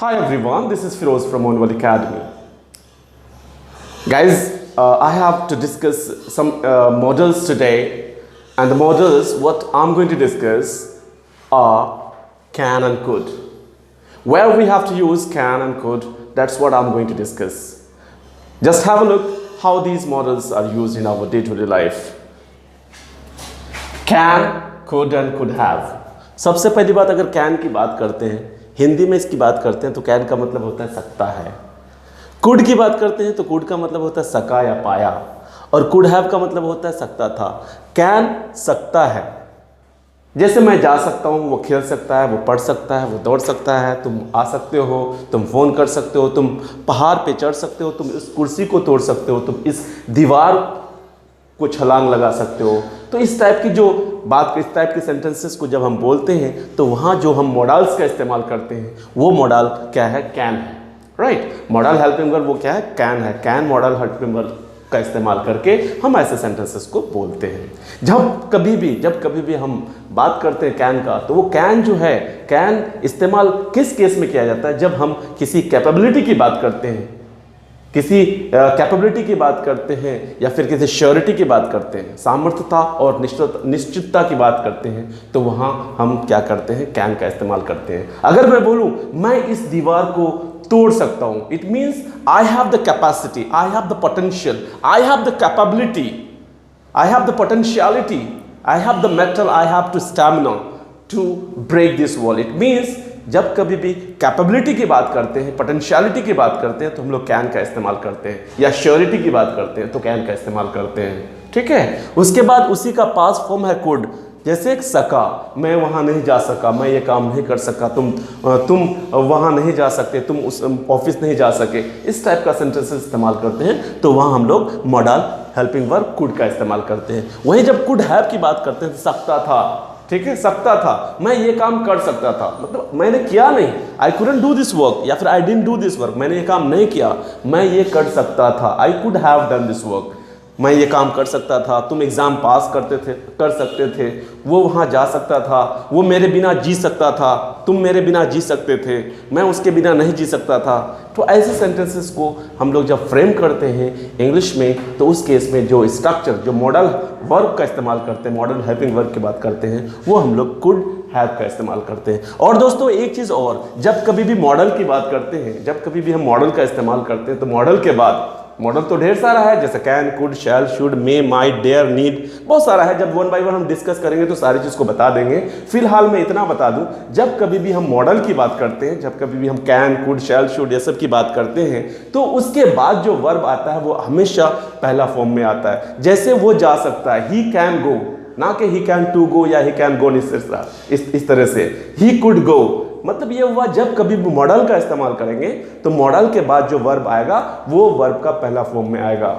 Hi everyone, this is Firoz from Onwal Academy. Guys, I have to discuss some models today, and the models what I'm going to discuss are can and could. Where we have to use can and could, that's what I'm going to discuss. Just have a look how these models are used in our day-to-day life. Can, could and could have. सबसे पहली बात अगर can की बात करते हैं, हिंदी में इसकी बात करते हैं तो कैन का मतलब होता है सकता है। कुड की बात करते हैं तो कुड का मतलब होता है सका या पाया, और कुड हैव का मतलब होता है सकता था। कैन सकता है, जैसे मैं जा सकता हूँ, वो खेल सकता है, वो पढ़ सकता है, वो दौड़ सकता है, तुम आ सकते हो, तुम फ़ोन कर सकते हो, तुम पहाड़ पे चढ़ सकते हो, तुम इस कुर्सी को तोड़ सकते हो, तुम इस दीवार को छलांग लगा सकते हो। तो इस टाइप की जो बात, इस टाइप के सेंटेंसेस को जब हम बोलते हैं तो वहाँ जो हम मॉडल्स का इस्तेमाल करते हैं वो मॉडल क्या है? कैन है, राइट। मॉडल हेल्पिंग वर्ब वो क्या है? कैन है। कैन मॉडल हेल्पिंग वर्ब का इस्तेमाल करके हम ऐसे सेंटेंसेस को बोलते हैं। जब कभी भी हम बात करते हैं कैन का, तो वो कैन जो है, कैन इस्तेमाल किस केस में किया जाता है? जब हम किसी कैपेबिलिटी की बात करते हैं, किसी कैपेबिलिटी की बात करते हैं, या फिर किसी श्योरिटी की बात करते हैं, सामर्थ्यता और निश्चितता की बात करते हैं, तो वहाँ हम क्या करते हैं? कैन का इस्तेमाल करते हैं। अगर मैं बोलूँ मैं इस दीवार को तोड़ सकता हूँ, it means I have the capacity, I have the potential, I have the capability, I have the potentiality, I have the mettle, I have to stamina to break this wall. It means जब कभी भी capability की बात करते हैं, potentiality की बात करते हैं, तो हम लोग कैन का इस्तेमाल करते हैं, या श्योरिटी की बात करते हैं तो कैन का इस्तेमाल करते हैं, ठीक है। उसके बाद उसी का पास्ट फॉर्म है कुड। जैसे एक सका, मैं वहाँ नहीं जा सका, मैं ये काम नहीं कर सका, तुम वहाँ नहीं जा सकते, तुम उस ऑफिस नहीं जा सके, इस टाइप का सेंटेंस इस्तेमाल करते हैं, तो वहाँ हम लोग मॉडल हेल्पिंग वर्ब कुड का इस्तेमाल करते हैं। वहीं जब कुड हैव की बात करते हैं तो सकता था, ठीक है, सकता था, मैं ये काम कर सकता था, मतलब मैंने किया नहीं, I couldn't do this work, या फिर I didn't do this work, मैंने ये काम नहीं किया, मैं ये कर सकता था, I could have done this work, मैं ये काम कर सकता था, तुम एग्ज़ाम पास कर सकते थे, वो वहाँ जा सकता था, वो मेरे बिना जी सकता था, तुम मेरे बिना जी सकते थे, मैं उसके बिना नहीं जी सकता था। तो ऐसे सेंटेंसेस को हम लोग जब फ्रेम करते हैं इंग्लिश में, तो उस केस में जो स्ट्रक्चर, जो मॉडल वर्ब का इस्तेमाल करते हैं, मॉडल हेल्पिंग वर्ब की बात करते हैं, वो हम लोग कुड हैव का इस्तेमाल करते हैं। और दोस्तों एक चीज़ और, जब कभी भी मॉडल की बात करते हैं, जब कभी भी हम मॉडल का इस्तेमाल करते हैं, तो मॉडल के बाद मॉडल तो ढेर सारा है, जैसे can, could, shall, should, may, might, dare, need, बहुत सारा है। जब वन बाय वन हम डिस्कस करेंगे तो सारी चीज़ को बता देंगे। फिलहाल मैं इतना बता दूं, जब कभी भी हम मॉडल की बात करते हैं, जब कभी भी हम कैन, कुड, शैल, शुड ये सब की बात करते हैं, तो उसके बाद जो वर्ब आता है वो हमेशा पहला फॉर्म में आता है। जैसे वो जा सकता है, ही कैन गो, ना कि ही कैन टू गो या ही कैन गो, इस तरह से ही कुड गो। मतलब ये हुआ जब कभी भी मॉडल का इस्तेमाल करेंगे तो मॉडल के बाद जो वर्ब आएगा वो वर्ब का पहला फॉर्म में आएगा,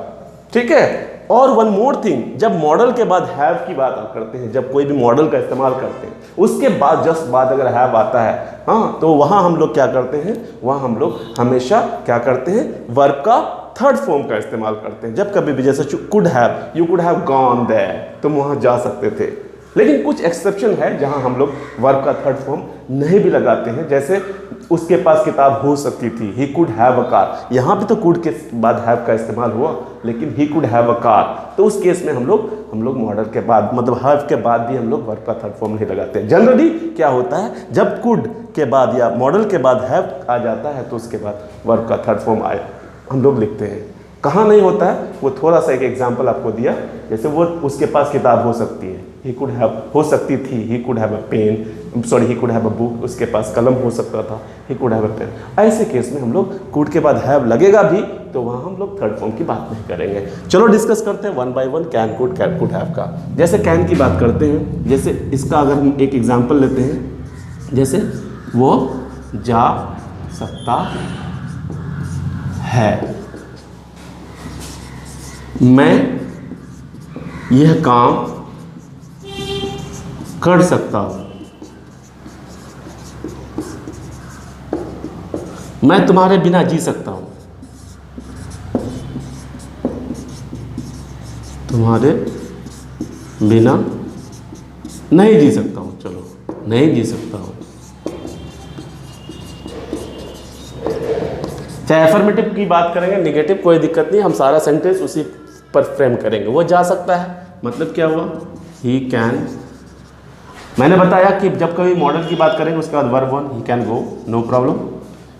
ठीक है। और वन मोर थिंग, जब मॉडल के बाद हैव की बात आप करते हैं, जब कोई भी मॉडल का इस्तेमाल करते हैं, उसके बाद जस्ट बाद अगर हैव आता है, हाँ, तो वहाँ हम लोग क्या करते हैं? वहाँ हम लोग हमेशा क्या करते हैं? वर्ब का थर्ड फॉर्म का इस्तेमाल करते हैं। जब कभी भी, जैसे could have, you could have gone there, तुम वहाँ जा सकते थे। लेकिन कुछ एक्सेप्शन है जहां हम लोग वर्ब का थर्ड फॉर्म नहीं भी लगाते हैं, जैसे उसके पास किताब हो सकती थी, he could have a car, यहाँ भी तो कुड के बाद हैव का इस्तेमाल हुआ, लेकिन ही कुड हैव अ कार, तो उस केस में हम लोग मॉडल के बाद, मतलब हैव के बाद भी हम लोग वर्ब का थर्ड फॉर्म नहीं लगाते हैं। जनरली क्या होता है, जब कुड के बाद या मॉडल के बाद हैव आ जाता है तो उसके बाद वर्ब का थर्ड फॉर्म हम लोग लिखते हैं। कहाँ नहीं होता है वो थोड़ा सा एक एग्जाम्पल आपको दिया, जैसे वो उसके पास किताब हो सकती है, ही कुड हैव, हो सकती थी, he could have a pen, sorry he could have a book, उसके पास कलम हो सकता था, he could have a pen. ऐसे केस में हम लोग कुड के बाद हैव लगेगा भी तो वहाँ हम लोग थर्ड फॉर्म की बात नहीं करेंगे। चलो डिस्कस करते हैं one by one can could have का। जैसे कैन की बात करते हैं, जैसे इसका अगर हम एक एग्जाम्पल लेते हैं, जैसे वो जा सकता है, मैं यह काम कर सकता हूं, मैं तुम्हारे बिना जी सकता हूं, तुम्हारे बिना नहीं जी सकता हूं, चलो नहीं जी सकता हूं, चाहे एफर्मेटिव की बात करेंगे, निगेटिव, कोई दिक्कत नहीं, हम सारा सेंटेंस उसी पर फ्रेम करेंगे। वो जा सकता है मतलब क्या हुआ, ही कैन। मैंने बताया कि जब कभी मॉडल की बात करेंगे उसके बाद verb one, he can go, no problem.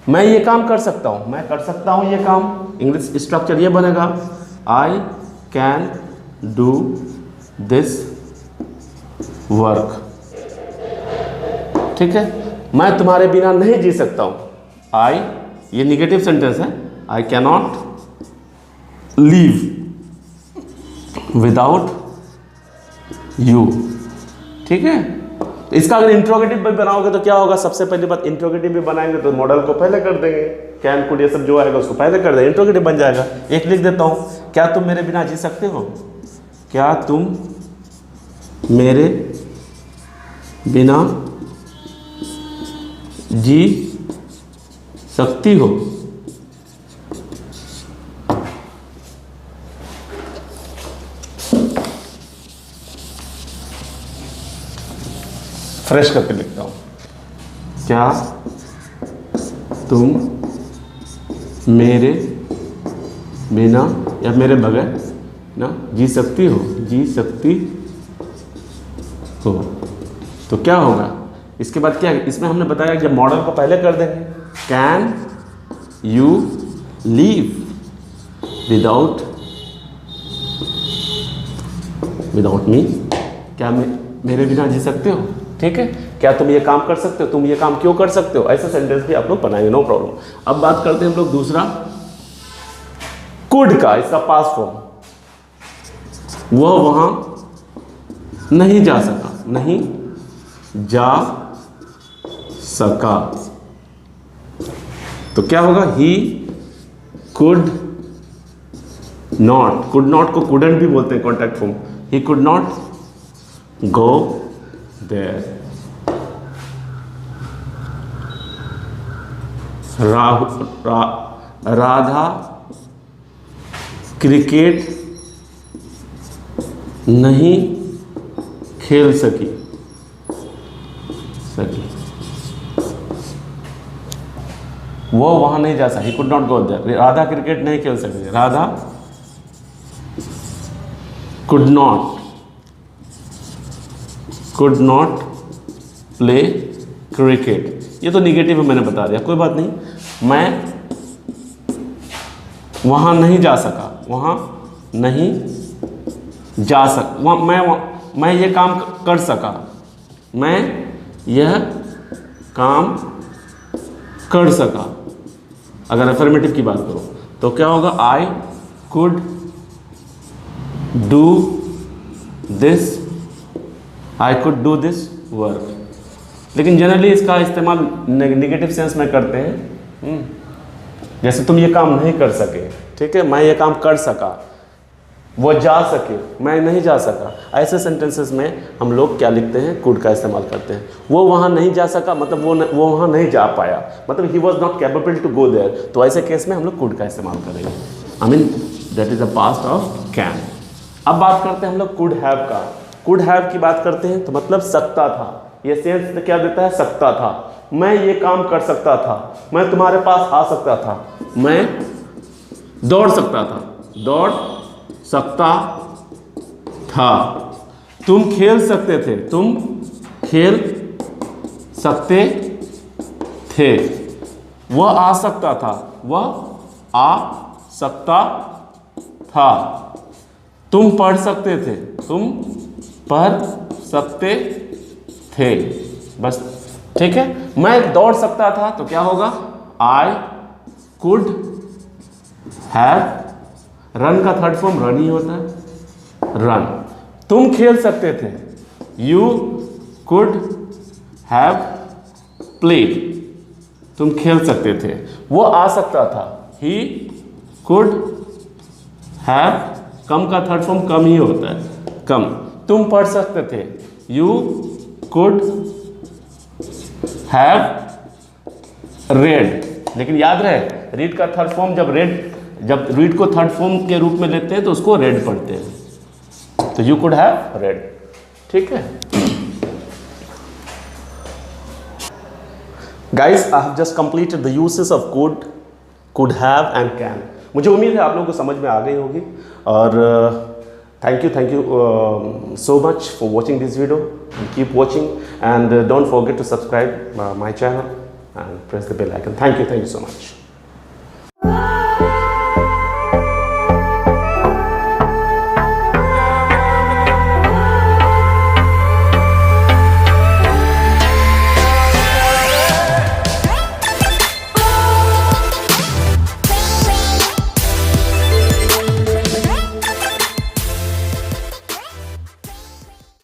मैं ये काम कर सकता हूँ, मैं कर सकता हूँ ये काम, इंग्लिश स्ट्रक्चर ये बनेगा, I can do this work. ठीक है, मैं तुम्हारे बिना नहीं जी सकता हूँ, आई, ये निगेटिव सेंटेंस है, I can not leave without you. ठीक है, तो इसका अगर इंट्रोगेटिव भी बनाओगे तो क्या होगा, सबसे पहली बात इंट्रोगेटिव भी बनाएंगे तो मॉडल को पहले कर देंगे, कैन कुड ये सब जो आएगा उसको पहले कर देंगे, इंट्रोगेटिव बन जाएगा। एक लिख देता हूँ, क्या तुम मेरे बिना जी सकते हो, क्या तुम मेरे बिना जी सकती हो। फ्रेश करके लिखता हूं, क्या तुम मेरे बिना या मेरे बगैर ना जी सकती हो, जी सकती हो। तो क्या होगा, इसके बाद क्या है, इसमें हमने बताया कि मॉडल को पहले कर देंगे, can you leave without me, क्या मेरे बिना जी सकते हो। ठीक है, क्या तुम ये काम कर सकते हो, तुम ये काम क्यों कर सकते हो, ऐसे सेंटेंस भी आप लोग बनाएंगे, नो प्रॉब्लम। अब बात करते हैं हम लोग दूसरा कुड का, इसका पास्ट फॉर्म। वह वहां नहीं जा सका, नहीं जा सका, तो क्या होगा, he could not, could not को कुडंट भी बोलते हैं contact form, he could not go there. Radha cricket नहीं खेल सकी, वो वहां नहीं जा सकी, could not go there. Radha cricket नहीं खेल सकी, Radha could not play cricket. ये तो निगेटिव है, मैंने बता दिया, कोई बात नहीं। मैं वहां नहीं जा सका, वहां नहीं जा सक, मैं ये काम कर सका, मैं यह काम कर सका। अगर अफर्मेटिव की बात करो तो क्या होगा, I could do this, I could do this work. लेकिन जनरली इसका इस्तेमाल नेगेटिव सेंस में करते हैं, जैसे तुम ये काम नहीं कर सके, ठीक है, मैं ये काम कर सका, वो जा सके, मैं नहीं जा सका। ऐसे सेंटेंसेस में हम लोग क्या लिखते हैं, कुड का इस्तेमाल करते हैं। वो वहाँ नहीं जा सका मतलब वो वहाँ नहीं जा पाया, मतलब he was not capable to go there, तो ऐसे केस में हम लोग कुड का इस्तेमाल करेंगे। I mean that is a past of can. अब बात करते हैं हम लोग कुड हैव का। कुड हैव की बात करते हैं तो मतलब सकता था, ये सेंस क्या देता है, सकता था, मैं ये काम कर सकता था, मैं तुम्हारे पास आ सकता था, मैं दौड़ सकता था, दौड़ सकता था, तुम खेल सकते थे, तुम खेल सकते थे, वह आ सकता था, वह आ सकता था, तुम पढ़ सकते थे, तुम पढ़ सकते थे। बस ठीक है, मैं दौड़ सकता था तो क्या होगा, आई कुड हैव, रन का थर्ड फॉर्म रन ही होता है, रन। तुम खेल सकते थे, यू कुड हैव प्लेड, तुम खेल सकते थे। वो आ सकता था, ही कुड हैव, कम का थर्ड फॉर्म कम ही होता है, कम। तुम पढ़ सकते थे, यू कुड हैव रेड, लेकिन याद रहे रीड का थर्ड फॉर्म जब रीड को थर्ड फॉर्म के रूप में लेते हैं तो उसको रेड पढ़ते हैं, तो यू कुड हैव रेड। ठीक है guys, I have just completed the uses of could could have and can. मुझे उम्मीद है आप लोगों को समझ में आ गई होगी। और thank you so much for watching this video, and keep watching, and don't forget to subscribe my channel and press the bell icon. Thank you so much.